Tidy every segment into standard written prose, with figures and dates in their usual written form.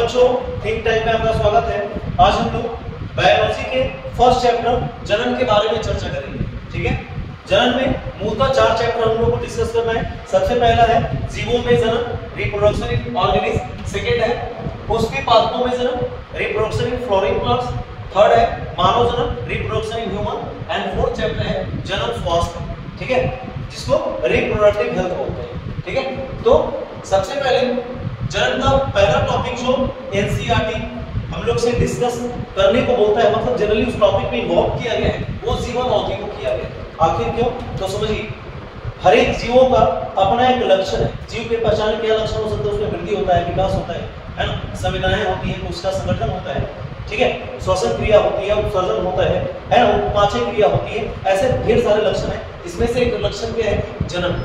बच्चों, think time में आपका स्वागत है। आज हम लोग बायोलॉजी के फर्स्ट चैप्टर जनन के बारे में चर्चा करेंगे। ठीक है, जनन में मूलतः 4 चैप्टर हम लोग को डिस्कस करना है। सबसे पहला है जीवों में जन्म, रिप्रोडक्शन इन ऑर्गेनिज्म। सेकंड है पुष्पीय पादपों में जन्म, reproduction in flooring plants. Third है मानव जन्म, reproduction in human. And fourth chapter है जन्म स्वास्थ्य। ठीक है, जिसको रिप्रोडक्टिव हेल्थ बोलते हैं। ठीक है, तो सबसे पहले जनन का पहला टॉपिक जो एनसीईआरटी हम लोग से डिस्कस करने को बोलता है, मतलब जनरली उस टॉपिक में इन्वॉल्व किया गया है, वो जीवन अवधि को किया गया है। आखिर क्यों? तो समझिए, हर एक जीवों का अपना एक लक्षण है। जीव के पहचान क्या लक्षण हो सकते हैं? उसमें वृद्धि होता है, विकास होता है ना, संवेदनाएं होती है, उसका संगठन होता है। ठीक है, श्वसन क्रिया होती है, उत्सर्जन होता है ना, उपापचय क्रिया होती है। ऐसे ढेर सारे लक्षण है। इसमें से एक लक्षण क्या है? जनन।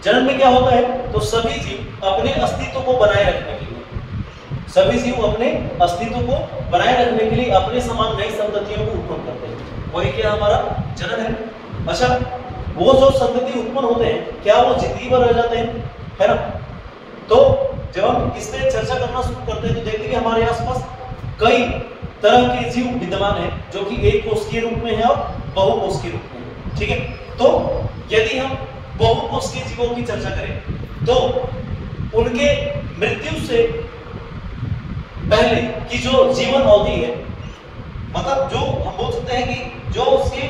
जनन में क्या होता है? तो सभी जीव अपने अस्तित्व को बनाए रखने के लिए, सभी जीव अपने अस्तित्व को बनाए रखने के लिए अपने समान नई संततियों को उत्पन्न करते हैं। वही क्या हमारा जनन है। अच्छा, वो जो संतति उत्पन्न होते हैं, क्या वो जिंदगी भर रह जाते हैं? है ना। तो जब हम इस पे चर्चा करना शुरू करते हैं तो देखते हैं कि हमारे आसपास कई तरह के जीव विद्यमान है, जो कि एक कोशिकीय रूप में है और बहुकोशिकीय रूप में। ठीक है, तो यदि हम बहुकोशिकीय जीवों की चर्चा करें तो उनके मृत्यु से पहले की जो जीवन अवधि है, मतलब जो हम बोल सकते हैं कि जो उसके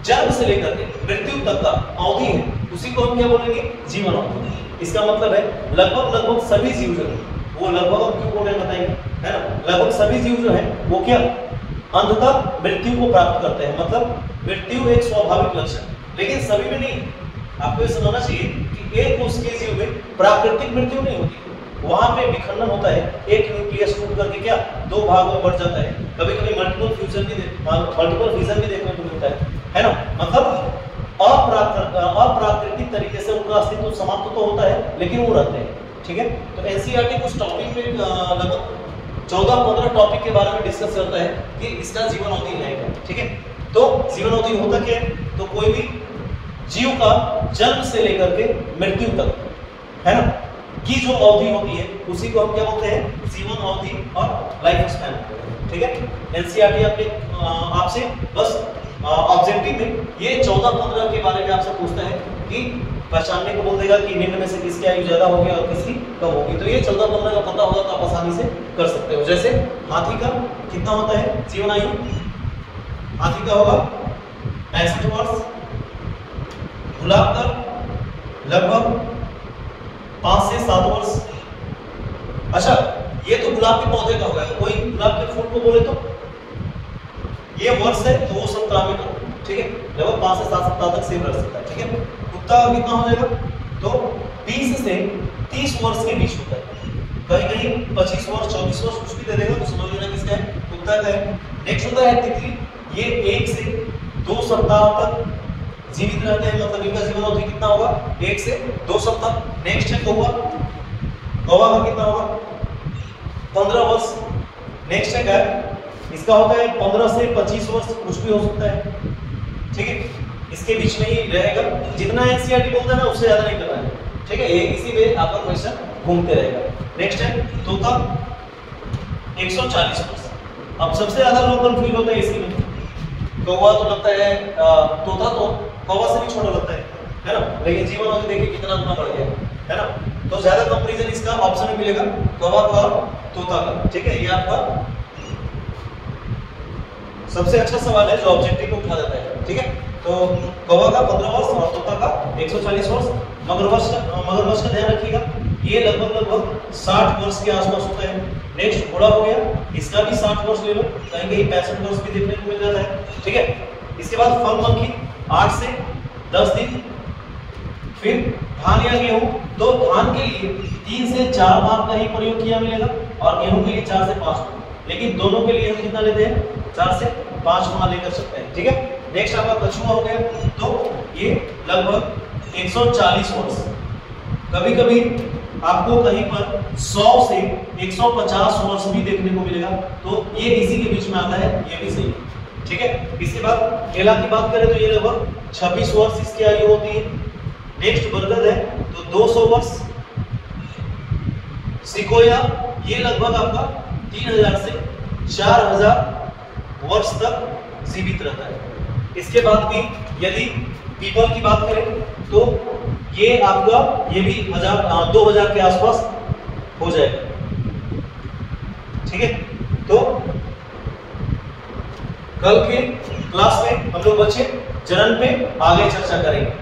जन्म से लेकर के मृत्यु तक का अवधि है, उसी को हम क्या बोलेंगे? जीवन अवधि। इसका मतलब है लगभग सभी जीव जो है, वो लगभग हम क्यों बोल रहे हैं बताएंगे, है ना। लगभग सभी जीव जो है वो क्या अंततः मृत्यु को प्राप्त करते हैं, मतलब मृत्यु एक स्वाभाविक लक्षण, लेकिन सभी में नहीं। आपको ये समझना चाहिए कि एक कोशिकीय जीव में प्राकृतिक मृत्यु नहीं होती, वहां पे विखंडन होता है। एक न्यूक्लियस टूट करके क्या 2 भाग में बढ़ जाता है। कभी-कभी मल्टीपल फ्यूजन भी देखने को मिलता है ना। मतलब अप्राकृतिक तरीके से उनका अस्तित्व समाप्त तो होता है, लेकिन वो रहते हैं। ठीक है, तो एनसीईआरटी कुछ टॉपिक पे लगभग 14-15 टॉपिक के बारे में डिस्कस करता है कि इसका जीवन अवधि है क्या। ठीक है, तो जीवन अवधि होता क्या है? तो कोई भी जीव का जन्म से लेकर के मृत्यु तक, है ना, की जो अवधि होती है, उसी को हम क्या बोलते हैं? जीवन अवधि और लाइफ स्पैन। ठीक है, एनसीईआरटी आपसे बस ऑब्जेक्टिव में ये 14-15 के बारे में आपसे पूछता है कि पहचानने को बोल देगा कि निम्न में से किसकी आयु ज्यादा होगी और किसकी कम होगी। तो ये 14-15 का पता होगा तो आप आसानी से कर सकते हो। जैसे हाथी का कितना होता है जीवन आयु? हाथी का होगा 65 वर्ष। गुलाब का लगभग 5 से 7 वर्ष। अच्छा, ये तो गुलाब के पौधे का होगा। कोई गुलाब के फूल को बोले तो ये वर्ष है, तो वो सप्ताह में का। ठीक है, लगभग 5 से 7 सप्ताह तक सेम रह सकता है। ठीक है, कुत्ता का कितना हो जाएगा? तो 20 से 30 वर्ष के बीच होता है। कहीं 25 वर्ष 24 वर्ष कुछ भी दे देगा तो समझ लेना किसका है? कुत्ता का है। नेक्स्ट होता है तितली। ये 1 से 2 सप्ताह तक जीवित रहते हैं, मतलब इनका जीवन अवधि कितना होगा? 1 से 2 सप्ताह। नेक्स्ट है कौवा। कौवा का कितना होगा? 15 वर्ष। नेक्स्ट है गाय। इसका होता है 15 से 25 वर्ष, कुछ भी हो सकता है। ठीक है, इसके बीच में ही रहेगा। जितना एनसीईआरटी बोलता है ना, उससे ज्यादा नहीं करना है। ठीक है, ये इसी में आपका क्वेश्चन घूमते रहेगा। नेक्स्ट है तोता, 140 वर्ष। अब सबसे ज्यादा लोग कंफ्यूज होते हैं इसी में। कौवा तो लगता है, तोता तो कौवा से भी छोटा लगता है ना, लेकिन जीवन अवधि देखिए कितना गुना बढ़ गया है ना। तो ज्यादा कंपैरिजन इसका ऑप्शन में मिलेगा, कौवा का और तोता का। ठीक है, ये आपका सबसे अच्छा सवाल है जो ऑब्जेक्टिव को उठा देता है। ठीक है, तो कौवा का 15 वर्ष और तोता का 140 वर्ष। मगरमच्छ का ध्यान रखिएगा, ये लगभग 60 वर्ष के आसपास होता है। नेक्स्ट घोड़ा हो गया, इसका भी 60 वर्ष ले लो, कहीं 65 वर्ष भी देखने को मिल जाता है। ठीक है, इसके बाद फल मक्खी 8 से 10 दिन। फिर धान या गेहूं, तो धान के लिए 3 से 4 भाग का ही प्रयोग किया मिलेगा और गेहूं के लिए 4 से 5, लेकिन दोनों के लिए हम कितना लेते हैं? 4 से 5 गुना लेकर सकते हैं। ठीक है, नेक्स्ट आपका कछुआ हो गया, तो ये लगभग 140 वर्ष। कभी कभी आपको कहीं पर 100 से 150 वर्ष भी देखने को मिलेगा, तो ये इसी के बीच में आता है, ये भी सही है। ठीक है, इसके बाद केला की बात करें तो ये लगभग 26 वर्ष इसकी आयु होती है। नेक्स्ट बरगद है तो 200 वर्ष। सिकोया ये लगभग आपका 3000 से 4000 वर्ष तक जीवित रहता है। इसके बाद भी यदि पीपल की बात करें तो ये आपका ये भी 2000 के आसपास हो जाएगा। ठीक है, तो कल के क्लास में हम लोग बच्चे जनन पे आगे चर्चा करेंगे।